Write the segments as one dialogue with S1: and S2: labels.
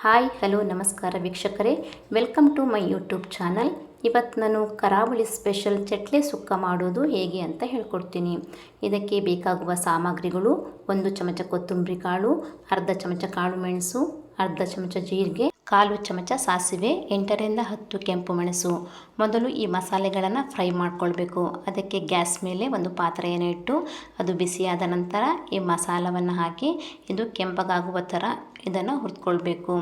S1: Hi hello ನಮಸ್ಕಾರ ವೀಕ್ಷಕರೇ, welcome to my YouTube channel. ಇವತ್ತು ನಾನು ಕರಾವಳಿ ಸ್ಪೆಷಲ್ ಚಟ್ಲೆ ಸುಕ್ಕ ಮಾಡೋದು ಹೇಗೆ ಅಂತ ಹೇಳ್ಕೊಡ್ತೀನಿ. ಇದಕ್ಕೆ ಬೇಕಾಗುವ ಸಾಮಗ್ರಿಗಳು: 1 ಚಮಚ ಕೊತ್ತಂಬರಿ ಕಾಳು, ಅರ್ಧ ಚಮಚ ಕಾಳು ಮೆಣಸು, ಅರ್ಧ ಚಮಚ ಜೀರಿಗೆ, 1/4 ಚಮಚ ಸಾಸಿವೆ, 8ರಿಂದ 10 ಕೆಂಪು ಮೆಣಸು. ಮೊದಲು ಈ ಮಸಾಲೆಗಳನ್ನು ಫ್ರೈ ಮಾಡ್ಕೊಳ್ಬೇಕು. ಅದಕ್ಕೆ ಗ್ಯಾಸ್ ಮೇಲೆ ಒಂದು ಪಾತ್ರೆಯನ್ನು ಇಟ್ಟು ಅದು ಬಿಸಿಯಾದ ನಂತರ ಈ ಮಸಾಲವನ್ನು ಹಾಕಿ ಇದು ಕೆಂಪಗಾಗುವ ಥರ ಇದನ್ನು ಹುರ್ಕೊಳ್ಬೇಕು.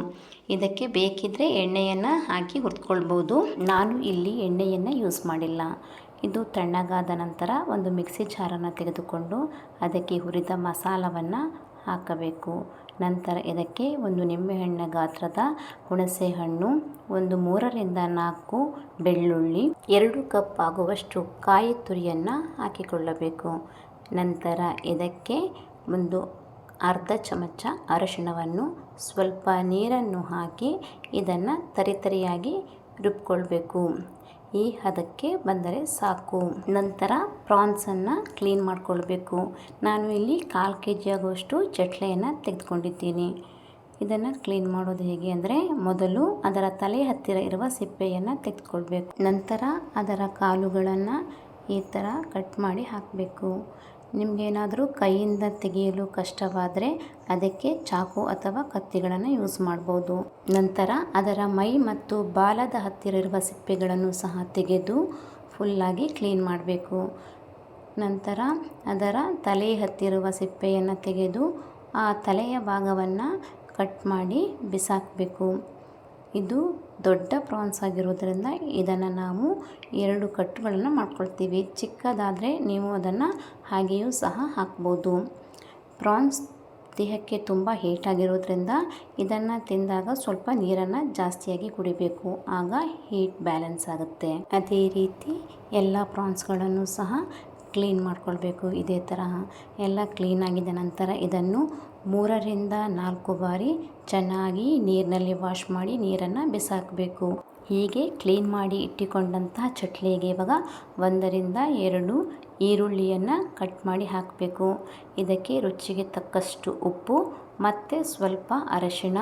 S1: ಇದಕ್ಕೆ ಬೇಕಿದ್ದರೆ ಎಣ್ಣೆಯನ್ನು ಹಾಕಿ ಹುರ್ಕೊಳ್ಬೋದು. ನಾನು ಇಲ್ಲಿ ಎಣ್ಣೆಯನ್ನು ಯೂಸ್ ಮಾಡಿಲ್ಲ. ಇದು ತಣ್ಣಗಾದ ನಂತರ ಒಂದು ಮಿಕ್ಸಿ ಜಾರನ್ನು ತೆಗೆದುಕೊಂಡು ಅದಕ್ಕೆ ಹುರಿದ ಮಸಾಲವನ್ನು ಹಾಕಬೇಕು. ನಂತರ ಇದಕ್ಕೆ ಒಂದು ನಿಂಬೆಹಣ್ಣಿನ ಗಾತ್ರದ ಹುಣಸೆ ಹಣ್ಣು, ಒಂದು 3ರಿಂದ 4 ಬೆಳ್ಳುಳ್ಳಿ, 2 ಕಪ್ ಆಗುವಷ್ಟು ಕಾಯಿ ತುರಿಯನ್ನು ಹಾಕಿಕೊಳ್ಳಬೇಕು. ನಂತರ ಇದಕ್ಕೆ ಒಂದು ಅರ್ಧ ಚಮಚ ಅರಿಶಿಣವನ್ನು, ಸ್ವಲ್ಪ ನೀರನ್ನು ಹಾಕಿ ಇದನ್ನು ತರಿತರಿಯಾಗಿ ರುಬ್ಕೊಳ್ಬೇಕು. ಈ ಹದಕ್ಕೆ ಬಂದರೆ ಸಾಕು. ನಂತರ ಪ್ರಾನ್ಸನ್ನು ಕ್ಲೀನ್ ಮಾಡ್ಕೊಳ್ಬೇಕು. ನಾನು ಇಲ್ಲಿ 1/4 kg ಆಗುವಷ್ಟು ಚಟ್ಲೆಯನ್ನು ತೆಗೆದುಕೊಂಡಿದ್ದೀನಿ. ಇದನ್ನು ಕ್ಲೀನ್ ಮಾಡೋದು ಹೇಗೆ ಅಂದರೆ, ಮೊದಲು ಅದರ ತಲೆ ಹತ್ತಿರ ಇರುವ ಸಿಪ್ಪೆಯನ್ನು ತೆಗೆದುಕೊಳ್ಬೇಕು. ನಂತರ ಅದರ ಕಾಲುಗಳನ್ನು ಈ ಥರ ಕಟ್ ಮಾಡಿ ಹಾಕಬೇಕು. ನಿಮಗೇನಾದರೂ ಕೈಯಿಂದ ತೆಗೆಯಲು ಕಷ್ಟವಾದರೆ ಅದಕ್ಕೆ ಚಾಕು ಅಥವಾ ಕತ್ತಿಗಳನ್ನು ಯೂಸ್ ಮಾಡ್ಬೋದು. ನಂತರ ಅದರ ಮೈ ಮತ್ತು ಬಾಲದ ಹತ್ತಿರ ಇರುವ ಸಿಪ್ಪೆಗಳನ್ನು ಸಹ ತೆಗೆದು ಫುಲ್ಲಾಗಿ ಕ್ಲೀನ್ ಮಾಡಬೇಕು. ನಂತರ ಅದರ ತಲೆ ಹತ್ತಿರುವ ಸಿಪ್ಪೆಯನ್ನು ತೆಗೆದು ಆ ತಲೆಯ ಭಾಗವನ್ನು ಕಟ್ ಮಾಡಿ ಬಿಸಾಕಬೇಕು. ಇದು ದೊಡ್ಡ ಪ್ರಾನ್ಸ್ ಆಗಿರೋದ್ರಿಂದ ಇದನ್ನು ನಾವು 2 ಕಟ್ಟುಗಳನ್ನು ಮಾಡ್ಕೊಳ್ತೀವಿ. ಚಿಕ್ಕದಾದರೆ ನೀವು ಅದನ್ನು ಹಾಗೆಯೂ ಸಹ ಹಾಕ್ಬೋದು. ಪ್ರಾನ್ಸ್ ದೇಹಕ್ಕೆ ತುಂಬ ಹೀಟಾಗಿರೋದ್ರಿಂದ ಇದನ್ನು ತಿಂದಾಗ ಸ್ವಲ್ಪ ನೀರನ್ನು ಜಾಸ್ತಿಯಾಗಿ ಕುಡಿಬೇಕು. ಆಗ ಹೀಟ್ ಬ್ಯಾಲೆನ್ಸ್ ಆಗುತ್ತೆ. ಅದೇ ರೀತಿ ಎಲ್ಲ ಪ್ರಾನ್ಸ್ಗಳನ್ನು ಸಹ ಕ್ಲೀನ್ ಮಾಡ್ಕೊಳ್ಬೇಕು. ಇದೇ ತರಹ ಎಲ್ಲ ಕ್ಲೀನ್ ಆಗಿದ ನಂತರ ಇದನ್ನು 3ರಿಂದ 4 ಬಾರಿ ಚೆನ್ನಾಗಿ ನೀರಿನಲ್ಲಿ ವಾಶ್ ಮಾಡಿ ನೀರನ್ನು ಬಿಸಾಕಬೇಕು. ಹೀಗೆ ಕ್ಲೀನ್ ಮಾಡಿ ಇಟ್ಟುಕೊಂಡಂತಹ ಚಟ್ಲಿಗೆ ಇವಾಗ 1ರಿಂದ 2 ಈರುಳ್ಳಿಯನ್ನು ಕಟ್ ಮಾಡಿ ಹಾಕಬೇಕು. ಇದಕ್ಕೆ ರುಚಿಗೆ ತಕ್ಕಷ್ಟು ಉಪ್ಪು ಮತ್ತು ಸ್ವಲ್ಪ ಅರಿಶಿಣ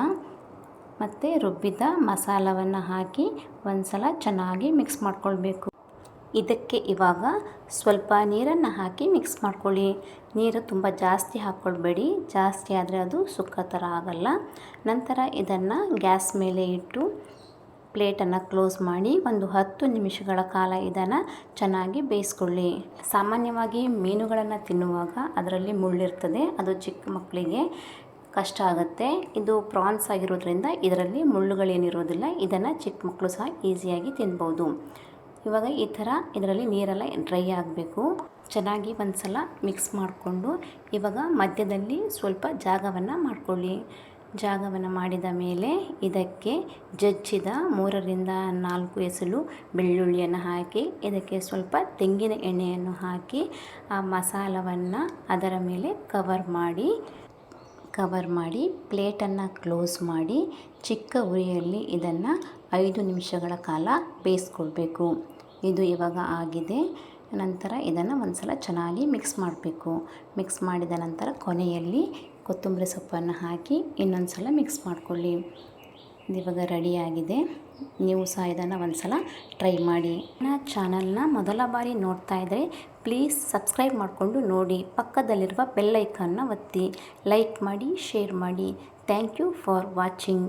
S1: ಮತ್ತು ರುಬ್ಬಿದ ಮಸಾಲವನ್ನು ಹಾಕಿ ಒಂದ್ಸಲ ಚೆನ್ನಾಗಿ ಮಿಕ್ಸ್ ಮಾಡ್ಕೊಳ್ಬೇಕು. ಇದಕ್ಕೆ ಇವಾಗ ಸ್ವಲ್ಪ ನೀರನ್ನು ಹಾಕಿ ಮಿಕ್ಸ್ ಮಾಡ್ಕೊಳ್ಳಿ. ನೀರು ತುಂಬ ಜಾಸ್ತಿ ಹಾಕ್ಕೊಳ್ಬೇಡಿ, ಜಾಸ್ತಿ ಆದರೆ ಅದು ಸುಕ್ಕ ಥರ ಆಗಲ್ಲ. ನಂತರ ಇದನ್ನು ಗ್ಯಾಸ್ ಮೇಲೆ ಇಟ್ಟು ಪ್ಲೇಟನ್ನು ಕ್ಲೋಸ್ ಮಾಡಿ ಒಂದು 10 ನಿಮಿಷಗಳ ಕಾಲ ಇದನ್ನು ಚೆನ್ನಾಗಿ ಬೇಯಿಸ್ಕೊಳ್ಳಿ. ಸಾಮಾನ್ಯವಾಗಿ ಮೀನುಗಳನ್ನು ತಿನ್ನುವಾಗ ಅದರಲ್ಲಿ ಮುಳ್ಳಿರ್ತದೆ, ಅದು ಚಿಕ್ಕ ಮಕ್ಕಳಿಗೆ ಕಷ್ಟ ಆಗುತ್ತೆ. ಇದು ಪ್ರಾನ್ಸ್ ಆಗಿರೋದ್ರಿಂದ ಇದರಲ್ಲಿ ಮುಳ್ಳುಗಳೇನಿರೋದಿಲ್ಲ. ಇದನ್ನು ಚಿಕ್ಕ ಮಕ್ಕಳು ಸಹ ಈಸಿಯಾಗಿ ತಿನ್ಬೋದು. ಇವಾಗ ಈ ಥರ ಇದರಲ್ಲಿ ನೀರೆಲ್ಲ ಡ್ರೈ ಆಗಬೇಕು. ಚೆನ್ನಾಗಿ ಒಂದ್ಸಲ ಮಿಕ್ಸ್ ಮಾಡಿಕೊಂಡು ಇವಾಗ ಮಧ್ಯದಲ್ಲಿ ಸ್ವಲ್ಪ ಜಾಗವನ್ನು ಮಾಡಿಕೊಳ್ಳಿ. ಜಾಗವನ್ನು ಮಾಡಿದ ಮೇಲೆ ಇದಕ್ಕೆ ಜಜ್ಜಿದ 3ರಿಂದ 4 ಎಸಳು ಬೆಳ್ಳುಳ್ಳಿಯನ್ನು ಹಾಕಿ ಇದಕ್ಕೆ ಸ್ವಲ್ಪ ತೆಂಗಿನ ಎಣ್ಣೆಯನ್ನು ಹಾಕಿ ಆ ಮಸಾಲವನ್ನು ಅದರ ಮೇಲೆ ಕವರ್ ಮಾಡಿ ಪ್ಲೇಟನ್ನು ಕ್ಲೋಸ್ ಮಾಡಿ ಚಿಕ್ಕ ಉರಿಯಲ್ಲಿ ಇದನ್ನು 5 ನಿಮಿಷಗಳ ಕಾಲ ಬೇಯಿಸ್ಕೊಳ್ಬೇಕು. ಇದು ಇವಾಗ ಆಗಿದೆ. ನಂತರ ಇದನ್ನು ಒಂದ್ಸಲ ಚೆನ್ನಾಗಿ ಮಿಕ್ಸ್ ಮಾಡಬೇಕು. ಮಿಕ್ಸ್ ಮಾಡಿದ ನಂತರ ಕೊನೆಯಲ್ಲಿ ಕೊತ್ತಂಬರಿ ಸೊಪ್ಪನ್ನು ಹಾಕಿ ಇನ್ನೊಂದು ಸಲ ಮಿಕ್ಸ್ ಮಾಡಿಕೊಳ್ಳಿ. ಇವಾಗ ರೆಡಿಯಾಗಿದೆ. ನೀವು ಸಹ ಇದನ್ನು ಒಂದ್ಸಲ ಟ್ರೈ ಮಾಡಿ. ನನ್ನ ಚಾನಲ್ನ ಮೊದಲ ಬಾರಿ ನೋಡ್ತಾ ಇದ್ದರೆ ಪ್ಲೀಸ್ ಸಬ್ಸ್ಕ್ರೈಬ್ ಮಾಡಿಕೊಂಡು ನೋಡಿ. ಪಕ್ಕದಲ್ಲಿರುವ ಬೆಲ್ ಐಕಾನ್ನ ಒತ್ತಿ. ಲೈಕ್ ಮಾಡಿ, ಶೇರ್ ಮಾಡಿ. Thank you for watching.